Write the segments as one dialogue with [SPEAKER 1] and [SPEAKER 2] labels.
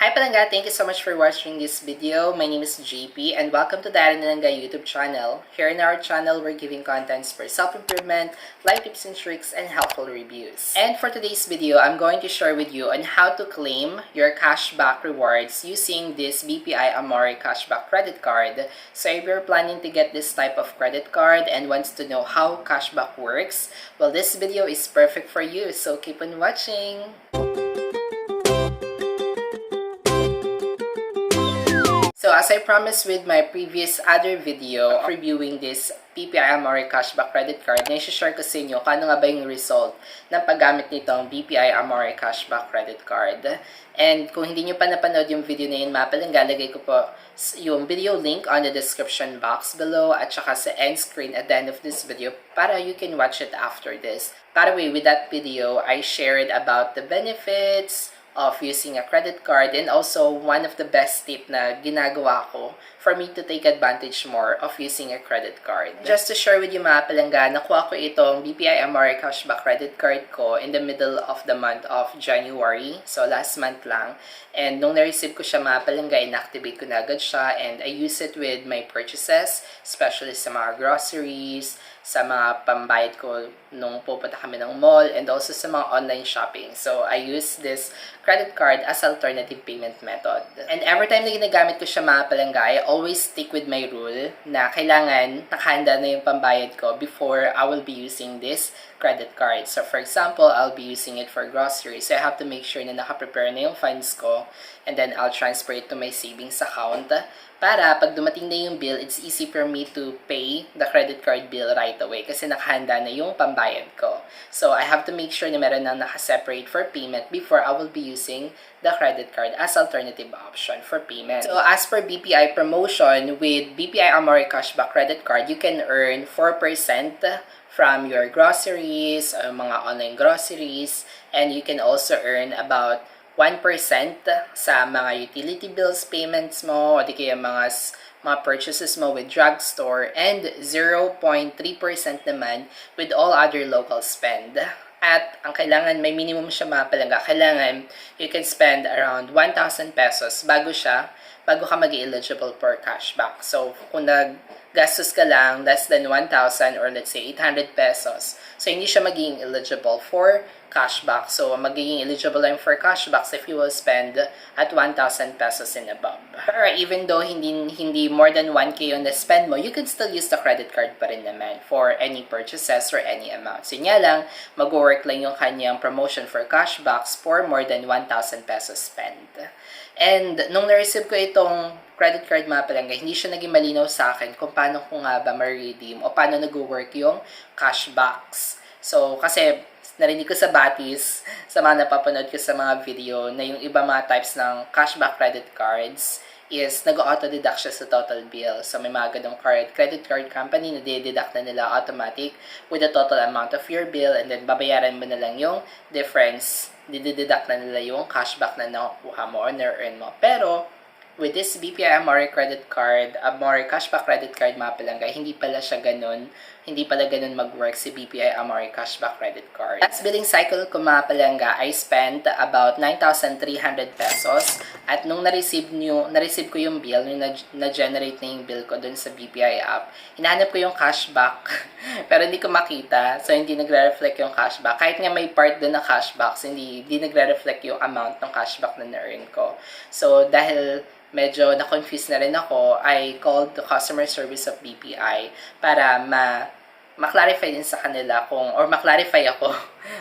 [SPEAKER 1] Hi Palangga, thank you so much for watching this video. My name is JP and welcome to the Aranalanga YouTube channel. Here in our channel, we're giving contents for self-improvement, life tips and tricks, and helpful reviews. And for today's video, I'm going to share with you on how to claim your cashback rewards using this BPI AMORE Cashback credit card. So if you're planning to get this type of credit card and wants to know how cashback works, well, this video is perfect for you. So keep on watching. So as I promised with my previous other video reviewing this BPI AMORE Cashback Credit Card, na-share ko sa inyo kung ano nga ba yung result ng paggamit nitong BPI AMORE Cashback Credit Card. And kung hindi nyo pa napanood yung video na yun, mapalangga, lagay ko po yung video link on the description box below at saka sa end screen at the end of this video para you can watch it after this. By the way, with that video, I shared about the benefits of using a credit card and also one of the best tip na ginagawa ko for me to take advantage more of using a credit card. Just to share with you mga palangga, nakuha ko itong BPI AMORE Cashback credit card ko in the middle of the month of January. So last month lang. And nung na-receive ko siya mga palangga, inactivate ko na agad siya and I use it with my purchases, especially sa mga groceries, sa mga pambayad ko nung pupunta kami ng mall, and also sa mga online shopping. So, I use this credit card as alternative payment method. And every time na ginagamit ko siya mga palangga, I always stick with my rule na kailangan nakahanda na yung pambayad ko before I will be using this credit card. So, for example, I'll be using it for groceries. So, I have to make sure na nakaprepare na yung funds ko and then I'll transfer it to my savings account para pag dumating na yung bill, it's easy for me to pay the credit card bill right away kasi nakahanda na yung pambayad ko. So, I have to make sure na meron nang nakaseparate for payment before I will be using the credit card as alternative option for payment. So, as per BPI promotion, with BPI AMORE Cashback credit card, you can earn 4% from your groceries, mga online groceries, and you can also earn about 1% sa mga utility bills payments mo o di kaya mga purchases mo with drugstore, and 0.3% naman with all other local spend. At ang kailangan, may minimum siya mga palangga. Kailangan you can spend around 1,000 pesos bago ka mag-eligible for cashback. So, kung naggastos ka lang less than 1,000 or let's say 800 pesos, so hindi siya magiging eligible for cashback. So, magiging eligible lang for cashbacks if you will spend at 1,000 pesos and above. Or even though hindi more than 1K yung na-spend mo, you can still use the credit card pa rin naman for any purchases or any amount. So, niya lang, mag-work lang yung kanyang promotion for cashbacks for more than 1,000 pesos spend. And nung na-receive ko itong credit card mga palangga, hindi siya naging malinaw sa akin kung paano ko nga ba ma-redeem o paano nag-work yung cashbacks. So, kasi narinig ko sa batis, sa mga napapanood ko sa mga video, na yung iba mga types ng cashback credit cards is nag-auto-deduct siya sa total bill. So, may mga ganong credit card company na deduct na nila automatic with the total amount of your bill, and then babayaran mo na lang yung difference. Dideduct na nila yung cashback na nakuha mo or na-earn mo. Pero, with this BPI AMORE credit card, AMORE Cashback credit card mga palangga, hindi pala ganun mag-work si BPI AMORE Cashback credit card. Last billing cycle ko mga palangga, I spent about 9,300 pesos. At nung na-receive ko yung bill, nung na-generate na yung bill ko dun sa BPI app, hinahanap ko yung cashback, pero hindi ko makita, so hindi nagre-reflect yung cashback. Kahit nga may part dun na cashbacks, hindi nagre-reflect yung amount ng cashback na na-earn ko. So, dahil medyo na-confuse na rin ako, I called the customer service of BPI para ma-clarify din sa kanila ma-clarify ako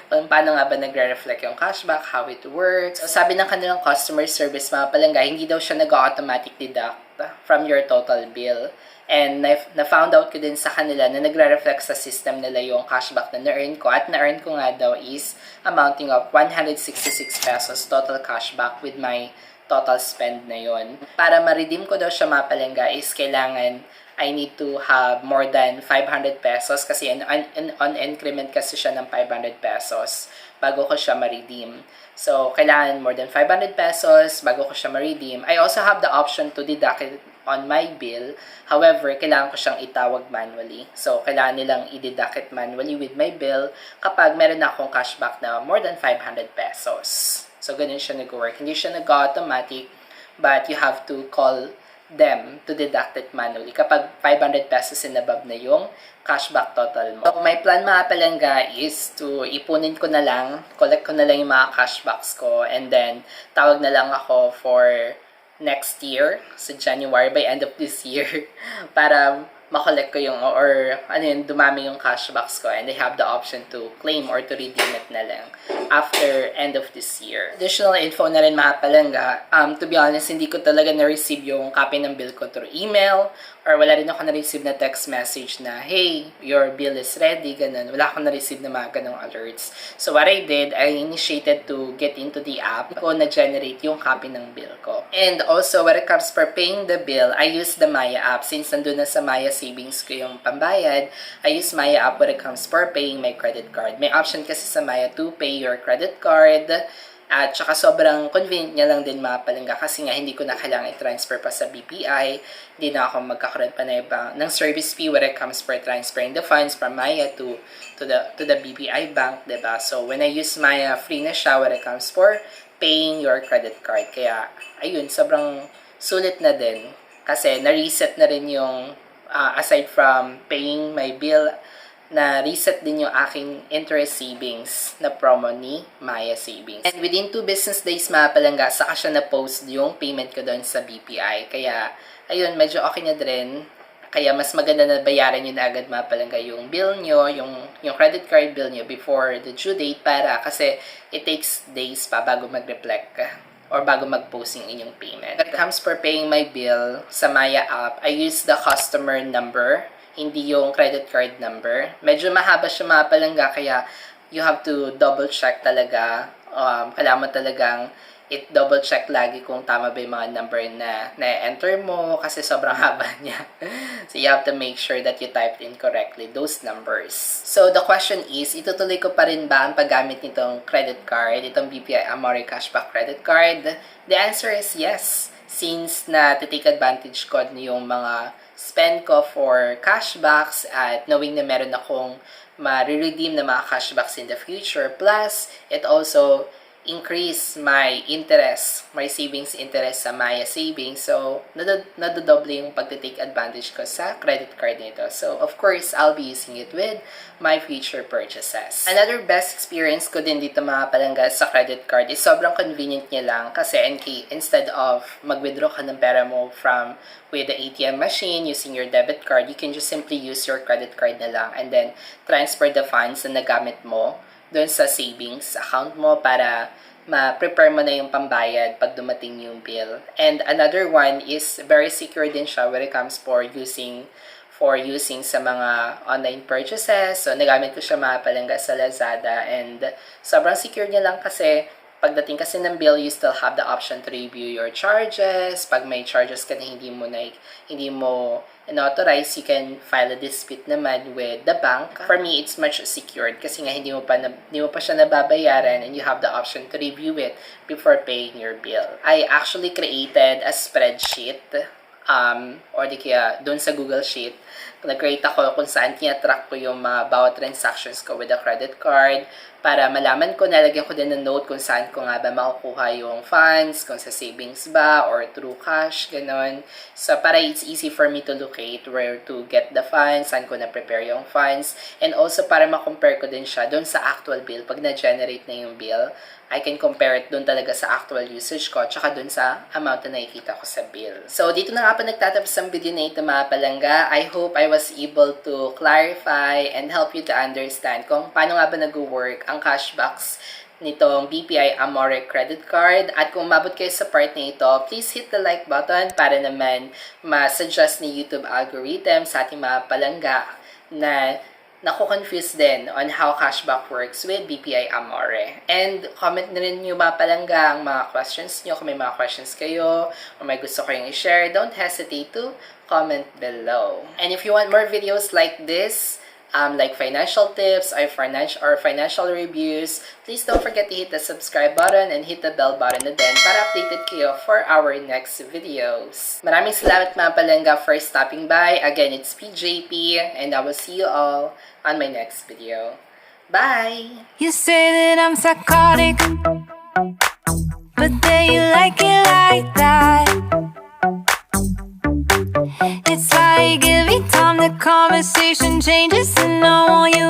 [SPEAKER 1] kung paano nga ba nagre-reflect yung cashback, how it works. So, sabi ng kanilang customer service mga palangga, hindi daw siya nag-automatic deduct from your total bill. And na-found out ko din sa kanila na nagre-reflect sa system nila yung cashback na na-earn ko. At na-earn ko nga daw is amounting of 166 pesos total cashback with my total spend na yon. Para ma-redeem ko daw siya mga palangga is kailangan I need to have more than 500 pesos kasi on increment kasi siya ng 500 pesos bago ko siya ma-redeem. So, kailangan more than 500 pesos bago ko siya ma-redeem. I also have the option to deduct it on my bill. However, kailangan ko siyang itawag manually. So, kailangan nilang i-deduct it manually with my bill kapag meron na akong cashback na more than 500 pesos. So, So, ganun siya nag-work. Hindi siya nag-automatic, but you have to call them to deduct it manually kapag 500 pesos and above na yung cashback total mo. So, my plan mga palangga is to ipunin ko na lang, collect ko na lang yung mga cashbacks ko, and then tawag na lang ako for next year, sa January, by end of this year, para makolect ko yung, or ano yun, dumami yung cashbacks ko, and I have the option to claim or to redeem it na lang after end of this year. Additional info na rin mga palangga, to be honest, hindi ko talaga na-receive yung copy ng bill ko through email, or wala rin ako na-receive na text message na, hey, your bill is ready, ganun. Wala akong na-receive na mga ganong alerts. So what I did, I initiated to get into the app ko na-generate yung copy ng bill ko. And also, when it comes for paying the bill, I use the Maya app. Since nandun na sa Maya savings ko yung pambayad, I use Maya app when it comes for paying my credit card. May option kasi sa Maya to pay your credit card. At saka sobrang convenient niya lang din mga palangga kasi nga hindi ko na kailangan i-transfer pa sa BPI. Hindi na ako magkakaroon pa ng service fee when it comes for transferring the funds from Maya to the BPI bank, diba? So when I use Maya, free na siya when it comes for paying your credit card. Kaya ayun, sobrang sulit na din kasi na-reset na rin yung aside from paying my bill, na-reset din yung aking interest savings na promo ni Maya Savings. And within 2 business days mga palangga, saka siya na-post yung payment ko doon sa BPI. Kaya, ayun, medyo okay na din. Kaya mas maganda na bayaran nyo na agad mga palangga yung bill nyo, yung credit card bill nyo before the due date kasi it takes days pa bago mag-reflect or bago mag-post yung inyong payment. When it comes for paying my bill sa Maya app, I use the customer number, hindi yung credit card number. Medyo mahaba siya mga palangga, kaya you have to double check talaga. Kailangan mo talagang double check lagi kung tama ba yung mga number na na-enter mo kasi sobrang haba niya. So you have to make sure that you typed in correctly those numbers. So the question is, itutuloy ko pa rin ba ang paggamit nitong credit card, itong BPI Amore Cashback Credit Card? The answer is yes. Since na-take advantage ko yung mga spend ko for cashbacks at knowing na meron akong ma-redeem na mga cashbacks in the future. Plus, it also increase my interest, my savings interest sa Maya Savings. So, nadodoble yung pagtitake advantage ko sa credit card nito. So, of course, I'll be using it with my future purchases. Another best experience ko din dito mga palangga sa credit card is sobrang convenient niya lang kasi instead of mag-withdraw ka ng pera mo with the ATM machine using your debit card, you can just simply use your credit card na lang and then transfer the funds na nagamit mo doon sa savings account mo para ma-prepare mo na yung pambayad pag dumating yung bill. And another one is very secure din siya when it comes for using sa mga online purchases. So, nagamit ko siya mga palangga sa Lazada and sobrang secure niya lang kasi pagdating kasi ng bill, you still have the option to review your charges. Pag may charges ka na hindi mo in-authorize, you can file a dispute naman with the bank. For me, it's much secured kasi nga hindi mo pa siya nababayaran and you have the option to review it before paying your bill. I actually created a spreadsheet or di kaya doon sa Google Sheet. Nag-create ako kung saan tinatrack ko yung mga bawat transactions ko with a credit card para malaman ko, nalagyan ko din ng note kung saan ko nga ba makukuha yung funds, kung sa savings ba or through cash, ganon. So, para it's easy for me to locate where to get the funds, saan ko na-prepare yung funds, and also para ma-compare ko din siya doon sa actual bill. Pag na-generate na yung bill, I can compare it doon talaga sa actual usage ko tsaka doon sa amount na nakikita ko sa bill. So, dito na nga pa nagtatapos ang video na ito mga palangga. I hope I was able to clarify and help you to understand kung paano nga ba nag-work ang cashbacks nitong BPI Amore Credit Card. At kung mabot kayo sa part na ito, please hit the like button para naman ma-suggest ni YouTube algorithm sa ating mga palangga na naku-confuse din on how cashback works with BPI Amore. And comment na rin yung mga palangga ang mga questions nyo. Kung may mga questions kayo o may gusto kayong i-share, don't hesitate to comment below. And if you want more videos like this, like financial tips or financial reviews, please don't forget to hit the subscribe button and hit the bell button na din para updated kayo for our next videos. Maraming salamat mga palangga for stopping by. Again, it's PJP and I will see you all on my next video. Bye!
[SPEAKER 2] You say that I'm psychotic, say you like it like that. It's like every time the conversation changes, and I want you